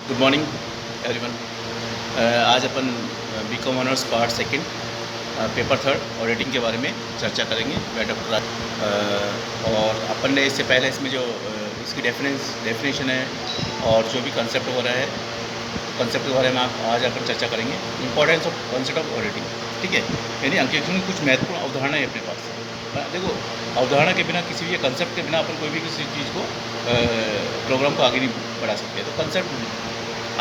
Good morning everyone. आज अपन BCom honours part second paper third auditing के बारे में चर्चा करेंगे। मैं डॉक्टर राज और अपन ने इससे पहले इसमें जो इसकी डेफिनेशन है और जो भी कंसेप्ट हो रहा है, कंसेप्ट के बारे में आज अपन चर्चा करेंगे। Importance of concept of auditing, ठीक है। यानी अंकेक्षण की कुछ महत्वपूर्ण अवधारणा है अपने पास। देखो, अवधारणा के बिना किसी भी कंसेप्ट के बिना अपन कोई भी किसी चीज़ को प्रोग्राम को आगे नहीं बढ़ा सकते। तो कंसेप्ट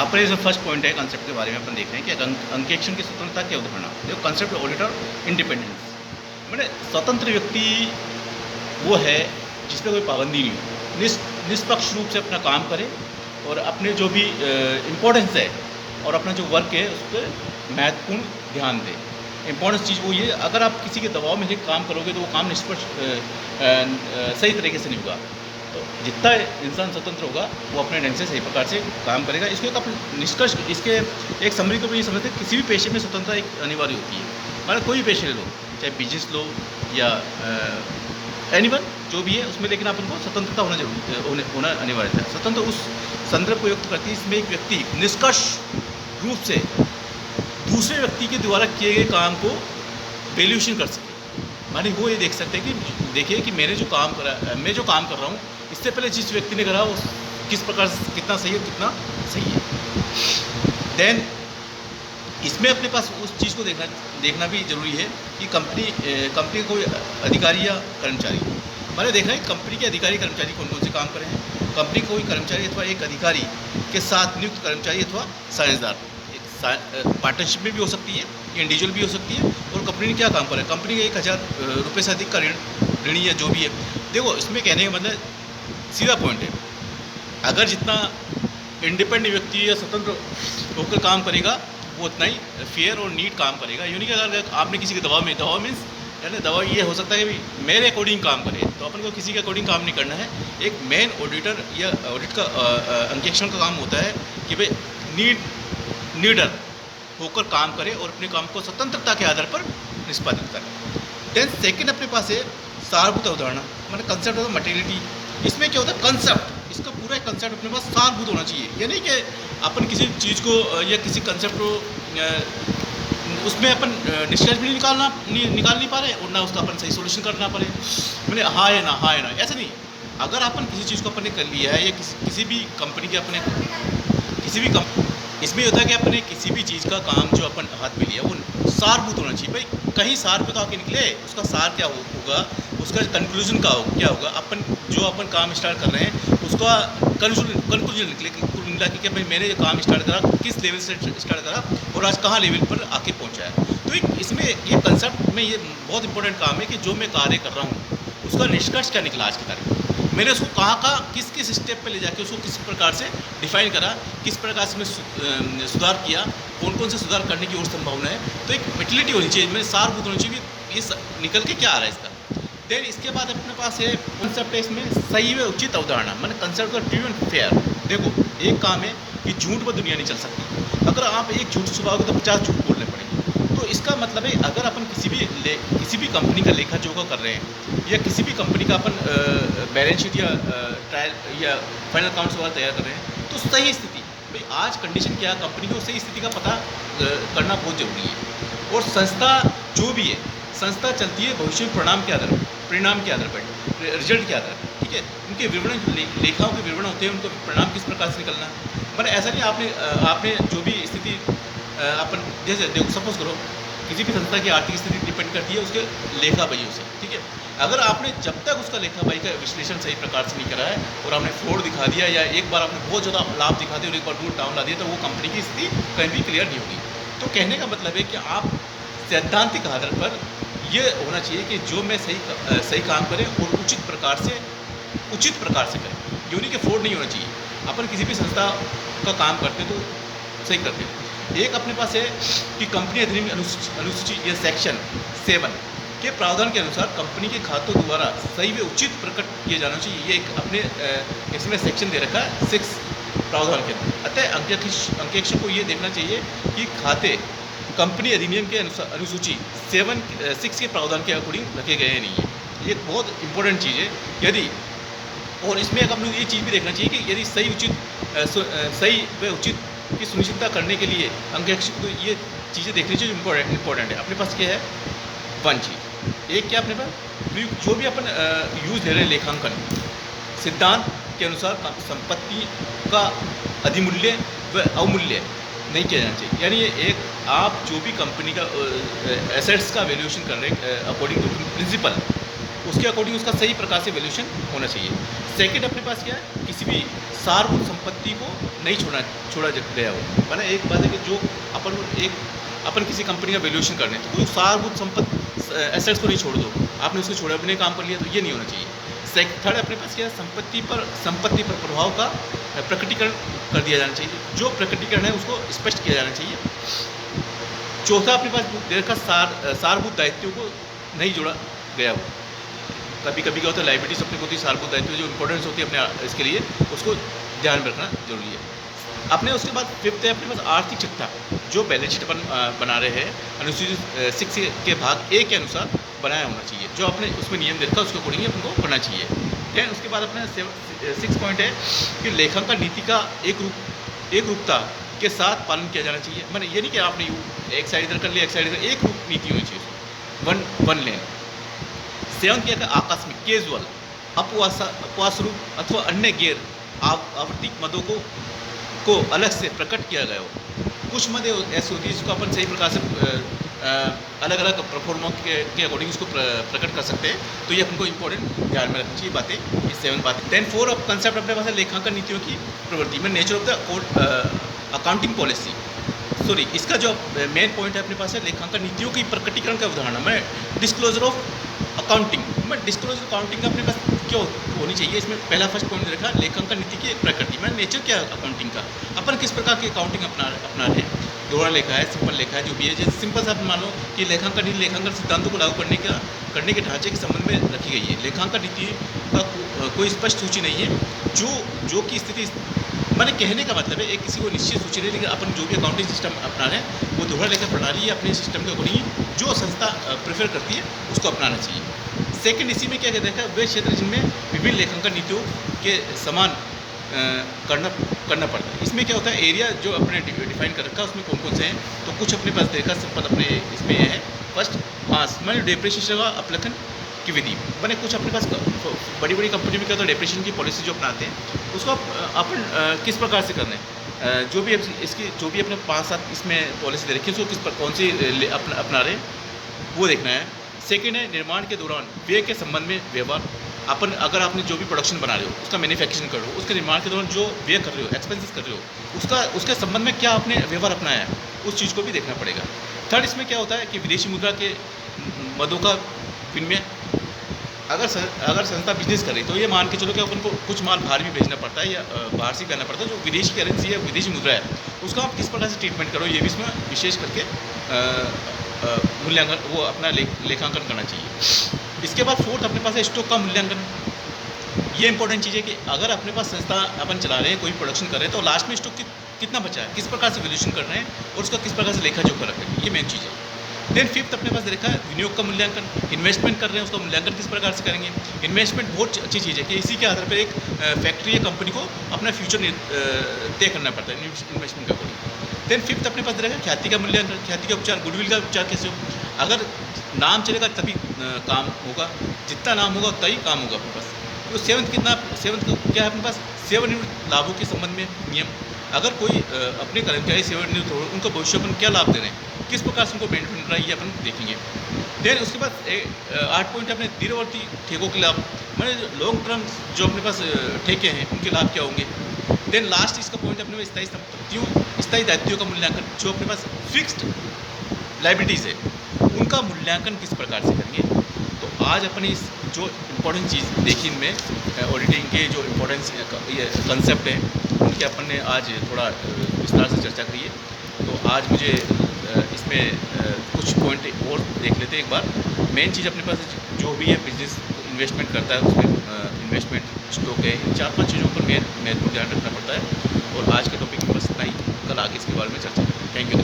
अपने जो फर्स्ट पॉइंट है कंसेप्ट के बारे में अपन देख रहे हैं कि अंकेक्षण की स्वतंत्रता की अवधारणा। देखो, कंसेप्ट ऑडिटर इंडिपेंडेंस मैंने स्वतंत्र व्यक्ति वो है जिसमें कोई पाबंदी नहीं हो, निष्पक्ष रूप से अपना काम करे और अपने जो भी इम्पोर्टेंस है और अपना जो वर्क है उस पर महत्वपूर्ण ध्यान दे। इम्पोर्टेंस चीज़ वो ये, अगर आप किसी के दबाव में काम करोगे तो वो काम निष्पक्ष सही तरीके से नहीं होगा। तो जितना इंसान स्वतंत्र होगा वो अपने ढंग से सही प्रकार से काम करेगा। इसको एक अपने निष्कर्ष, इसके एक समरी तो ये समझते हैं किसी भी पेशे में स्वतंत्रता एक अनिवार्य होती है। मतलब कोई भी पेशे ले लो, चाहे बिजनेस लो या एनीवन जो भी है उसमें, लेकिन अपन को स्वतंत्रता होना जरूरी होना अनिवार्य है। स्वतंत्र उस संदर्भ को व्यक्त करती है इसमें एक व्यक्ति निष्कर्ष रूप से दूसरे व्यक्ति के द्वारा किए गए काम को वैल्यूएशन कर सके। माने वो ये देख सकते हैं कि देखिए कि मैं जो काम कर रहा हूँ इससे पहले जिस व्यक्ति ने करा वो किस प्रकार से कितना सही है कितना सही है। देन इसमें अपने पास उस चीज़ को देखना भी जरूरी है कि कंपनी का कोई अधिकारी या कर्मचारी, मैंने देखा है कंपनी के अधिकारी कर्मचारी कौन कौन से काम कर रहे हैं। कंपनी का कोई कर्मचारी अथवा एक अधिकारी के साथ नियुक्त कर्मचारी अथवा साझेदार पार्टनरशिप में भी हो सकती है, इंडिविजुअल भी हो सकती है। और कंपनी ने क्या काम करा है, कंपनी का 1000 रुपये से अधिक का ऋण या जो भी है। देखो, इसमें कहने का मतलब सीधा पॉइंट है, अगर जितना इंडिपेंडेंट व्यक्ति या स्वतंत्र होकर काम करेगा वो उतना ही फेयर और नीट काम करेगा। यूँ नहीं कि अगर आपने किसी के दबाव मीन्स यानी दबाव ये हो सकता है कि मेरे अकॉर्डिंग काम करे, तो अपन को किसी के अकॉर्डिंग काम नहीं करना है। एक मेन ऑडिटर या ऑडिट का अंकेक्षण का काम होता है कि भाई नीडर होकर काम करे और अपने काम को स्वतंत्रता के आधार पर निष्पादित करे। देन सेकंड अपने पास है सारभूत अवधारणा, मतलब कंसेप्ट ऑफ मटेरियलिटी। इसमें क्या होता है, कंसेप्ट, इसका पूरा कंसेप्ट अपने पास सारभूत होना चाहिए। यानी कि अपन किसी चीज़ को या किसी कंसेप्ट को उसमें अपन निष्कर्ष भी निकाल नहीं पा रहे और ना उसका अपन सही सोल्यूशन करना पड़े, मैंने हाँ है ना, ऐसा नहीं। अगर अपन किसी चीज़ को अपन ने कर लिया है या किसी भी कंपनी के अपने इसमें होता है कि अपने किसी भी चीज़ का काम जो अपन हाथ में लिया वो सारभूत होना चाहिए। भाई कहीं सार पे तो आके निकले, उसका सार क्या होगा, उसका कंक्लूजन क्या होगा। अपन काम स्टार्ट कर रहे हैं उसका कंक्लूजन निकले, मिला कि भाई मैंने ये काम स्टार्ट करा, किस लेवल से स्टार्ट करा और आज कहाँ लेवल पर आके पहुँचा है। तो इसमें ये कंसेप्ट में ये बहुत इंपॉर्टेंट काम है कि जो मैं कार्य कर रहा हूँ उसका निष्कर्ष क्या निकला आज की तारीख में, मैंने उसको कहाँ किस स्टेप पे ले जाके उसको किस प्रकार से डिफाइन करा, किस प्रकार से मैं सुधार किया, कौन से सुधार करने की और संभावना है। तो एक मेटिलिटी होनी चाहिए, मेरे सारभूत होनी चाहिए ये निकल के क्या आ रहा है इसका। देन इसके बाद अपने पास है कंसेप्ट है इसमें सही व उचित अवधारणा, मैंने concept of true and fair. देखो, एक काम है कि झूठ पर दुनिया नहीं चल सकती। अगर आप एक झूठ सुबह तो 50 झूठ बोलने पड़ेंगे। तो इसका मतलब है अगर अपन किसी भी कंपनी का लेखा जोखा कर रहे हैं या किसी भी कंपनी का अपन बैलेंस शीट या ट्रायल या फाइनल अकाउंट्स वगैरह तैयार कर रहे हैं, तो सही स्थिति भाई आज कंडीशन क्या है कंपनी को, सही स्थिति का पता करना बहुत ज़रूरी है। और संस्था जो भी है, संस्था चलती है भविष्य में परिणाम के आधार पर, रिजल्ट के आधार पर, ठीक है। उनके विवरण, लेखाओं के विवरण होते हैं, उनको परिणाम किस प्रकार से निकलना। मतलब ऐसा नहीं आपने जो भी स्थिति अपन जैसे देखो, सपोज करो किसी भी संस्था की आर्थिक स्थिति डिपेंड करती है उसके लेखा बहियों से, ठीक है। अगर आपने जब तक उसका लेखा बही का विश्लेषण सही प्रकार से नहीं करा है और आपने फ्रॉड दिखा दिया या एक बार आपने बहुत ज़्यादा लाभ दिखा दिया और एक बार दूर डाउन ला दिया, तो वो कंपनी की स्थिति कहीं भी क्लियर नहीं होगी। तो कहने का मतलब है कि आप सैद्धांतिक आधार पर ये होना चाहिए कि जो मैं सही काम करें और उचित प्रकार से करें। यूँ नहीं कि फ्रॉड नहीं होना चाहिए। अपन किसी भी संस्था का काम करते तो सही करते हैं। एक अपने पास है कि कंपनी अधिनियम अनुसूची या सेक्शन 7 के प्रावधान के अनुसार कंपनी के खातों द्वारा सही व उचित प्रकट किए जाना चाहिए। ये एक अपने इसमें सेक्शन दे रखा है 6 प्रावधान के अंदर। अतः अंकेक्षण को ये देखना चाहिए कि खाते कंपनी अधिनियम के अनुसूची 6 के प्रावधान के अकॉर्डिंग रखे गए नहीं है। ये बहुत इंपॉर्टेंट चीज़ है। यदि और इसमें एक हम लोग ये चीज़ भी देखना चाहिए कि यदि सही व उचित की सुनिश्चितता करने के लिए अंकेक्षक को ये चीज़ें देखनी चाहिए जो इम्पोर्टेंट है। अपने पास क्या है, वन चीज़ एक क्या अपने पास जो भी अपन यूज़ ले रहे हैं लेखांकन सिद्धांत के अनुसार संपत्ति का अधिमूल्य व अवमूल्य नहीं किया जाना चाहिए। यानी ये एक आप जो भी कंपनी का एसेट्स का वैल्यूएशन कर रहे हैं अकॉर्डिंग टू प्रिंसिपल, उसके अकॉर्डिंग उसका सही प्रकार से वैल्यूएशन होना चाहिए। सेकंड अपने पास क्या है, किसी भी सार्वभौम संपत्ति को नहीं छोड़ा गया हो। माना एक बात है कि जो अपन किसी कंपनी का वैल्यूएशन कर रहे हैं तो कोई सार्वभौम संपत्ति एसेट्स को नहीं छोड़ दो, आपने उसको छोड़ा अपने काम कर लिया, तो ये नहीं होना चाहिए। थर्ड अपने पास क्या है, संपत्ति पर प्रभाव का प्रकटीकरण कर दिया जाना चाहिए, जो प्रकटीकरण है उसको स्पष्ट किया जाना चाहिए। चौथा अपने पास देर का सारभूत दायित्वों को नहीं जोड़ा गया हो। कभी कभी क्या होता है, लाइबिलिटीज अपने को होती है, सारभूत दायित्व जो इंपॉर्टेंस होती है अपने इसके लिए, उसको ध्यान में रखना जरूरी है। अपने उसके बाद फिफ्थ है अपने पास आर्थिक चिट्ठा, जो बैलेंस शीट अपन बना रहे हैं अनुसूचित 6 के भाग ए के अनुसार बनाया होना चाहिए, जो आपने उसमें नियम देखा उसके अकॉर्डिंग अपन को करना चाहिए। देन उसके बाद अपने 6 पॉइंट है कि लेखांकन नीति का एक रूपता के साथ पालन किया जाना चाहिए। मैंने ये नहीं कि आपने एक साइड इधर कर लिया, एक साइड इधर, एक रूप नीति होनी चाहिए, वन लेन। 7 क्या है, आकस्मिक कैजुअल अपवास रूप अथवा अन्य गैर आवर्तिक मदों को अलग से प्रकट किया गया हो। कुछ मद ऐसी होती है जिसको अपन सही प्रकार से अलग अलग परफॉर्मों के अकॉर्डिंग इसको प्रकट कर सकते हैं, तो ये अपन को इंपॉर्टेंट ध्यान में रखनी चाहिए बातें, ये 7 बातें। देन 4 ऑफ कंसेप्ट अपने पास है लेखांकन नीतियों की प्रवृत्ति में nature of the accounting policy. Sorry, इसका जो मेन पॉइंट है अपने पास है लेखांकन नीतियों की प्रकटीकरण का उदाहरण मैं डिस्क्लोजर ऑफ अकाउंटिंग। मैं डिस्क्लोजर अकाउंटिंग का अपने पास क्यों होनी चाहिए, इसमें पहला फर्स्ट पॉइंट रखा लेखांकन नीति की प्रकृति में नेचर क्या है अकाउंटिंग का, अपन किस प्रकार की अकाउंटिंग अपना रहे हैं। दोहरा लेखा है, सिंपल लेखा है, जो भी है, जैसे सिंपल सा मान लो कि लेखांकन सिद्धांतों को लागू करने के ढांचे के संबंध में रखी गई है। लेखांकन नीति का कोई स्पष्ट सूची नहीं है, जो की स्थिति मैंने कहने का मतलब है एक किसी को निश्चित सूची नहीं, लेकिन अपन जो भी अकाउंटिंग सिस्टम अपना रहे हैं वो दोहरा लेखा प्रणाली अपने सिस्टम के अकॉर्डिंग जो संस्था प्रेफर करती है उसको अपनाना चाहिए। सेकंड, इसी में क्या कहते हैं, वे क्षेत्र जिनमें विभिन्न लेखांकन नीतियों के समान करना पड़ता है। इसमें क्या होता है, एरिया जो अपने डिफाइन कर रखा है उसमें कौन कौन से हैं, तो कुछ अपने पास देखा सिंपल अपने इसमें है। फर्स्ट, हाँ, मैंने डेप्रिसिएशन का अपलखन की विधि मैंने कुछ अपने पास बड़ी कंपनी में क्या होता है, डेप्रिसिएशन की पॉलिसी जो अपनाते हैं उसको अपन किस प्रकार से करना है, जो भी अपने 5-7 इसमें पॉलिसी दे रखी है उसको कौन सी अपना रहे हैं वो देखना है। सेकेंड है निर्माण के दौरान व्यय के संबंध में व्यवहार। अगर आपने जो भी प्रोडक्शन बना रहे हो, उसका मैन्युफैक्चरिंग कर रहे हो, उसके निर्माण के दौरान जो व्यय कर रहे हो, एक्सपेंसेस कर रहे हो, उसके संबंध में क्या आपने व्यवहार अपनाया है, उस चीज़ को भी देखना पड़ेगा। थर्ड, इसमें क्या होता है कि विदेशी मुद्रा के मदों का विनिमय। अगर संस्था बिजनेस कर रही तो ये मान के चलो कि अपन को कुछ माल बाहर भी भेजना पड़ता है या बाहर से करना पड़ता है, जो विदेशी करेंसी है, विदेशी मुद्रा है, उसका आप किस प्रकार से ट्रीटमेंट करो, ये भी इसमें विशेष करके मूल्यांकन वो अपना लेखांकन करना चाहिए। इसके बाद फोर्थ अपने पास है स्टॉक का मूल्यांकन। ये इंपॉर्टेंट चीज़ है कि अगर अपने पास संस्था अपन चला रहे हैं, कोई प्रोडक्शन कर रहे हैं, तो लास्ट में स्टॉक कितना बचा है, किस प्रकार से वैल्यूएशन कर रहे हैं और उसका किस प्रकार से लेखा जोखा रख रहे हैं, ये मेन चीज़ है। देन फिफ्थ अपने पास देखा है विनियोग का मूल्यांकन। इन्वेस्टमेंट कर रहे हैं उसका मूल्यांकन किस प्रकार से करेंगे। इन्वेस्टमेंट बहुत अच्छी चीज़ है कि इसी के आधार पर एक फैक्ट्री या कंपनी को अपना फ्यूचर तय करना पड़ता है इन्वेस्टमेंट का अकॉर्डिंग। देन फिफ्थ अपने पास देखा ख्याति का मूल्यांकन, ख्याति का उपचार, गुडविल का उपचार कैसे हो। अगर नाम चलेगा तभी काम होगा, जितना नाम होगा उतना ही काम होगा अपने पास। तो सेवंथ क्या है अपने पास, सेवानिवृत्त लाभों के संबंध में नियम। अगर कोई अपने कर्मचारी सेवानिवृत्त हो, उनको भविष्य में क्या लाभ दे रहे हैं, किस प्रकार से उनको बेनिफिट मिल रहा है, ये अपन देखेंगे। देन उसके बाद 8 पॉइंट अपने दीर्घवर्ती ठेकों के लाभ, मैंने लॉन्ग टर्म जो अपने पास ठेके हैं उनके लाभ क्या होंगे। देन लास्ट इसका पॉइंट अपने पास स्थायी संपत्तियों, स्थायी दायित्वों का मूल्यांकन, जो अपने पास फिक्स्ड लाइबिलिटीज़ है उनका मूल्यांकन किस प्रकार से करेंगे। तो आज अपनी इस जो इम्पोर्टेंट चीज़ देखी इनमें ऑडिटिंग के जो इम्पोर्टेंस ये कंसेप्ट हैं उनके अपन ने आज थोड़ा विस्तार से चर्चा करी है। तो आज मुझे इसमें कुछ पॉइंट और देख लेते हैं एक बार। मेन चीज़ अपने पास जो भी है बिजनेस इन्वेस्टमेंट करता है उसमें इन्वेस्टमेंट स्टॉक है, इन 4-5 चीज़ों पर महत्वपूर्ण ध्यान रखना पड़ता है। और आज के टॉपिक में बस इतना ही, कल आगे इसके बारे में चर्चा करेंगे। Thank you.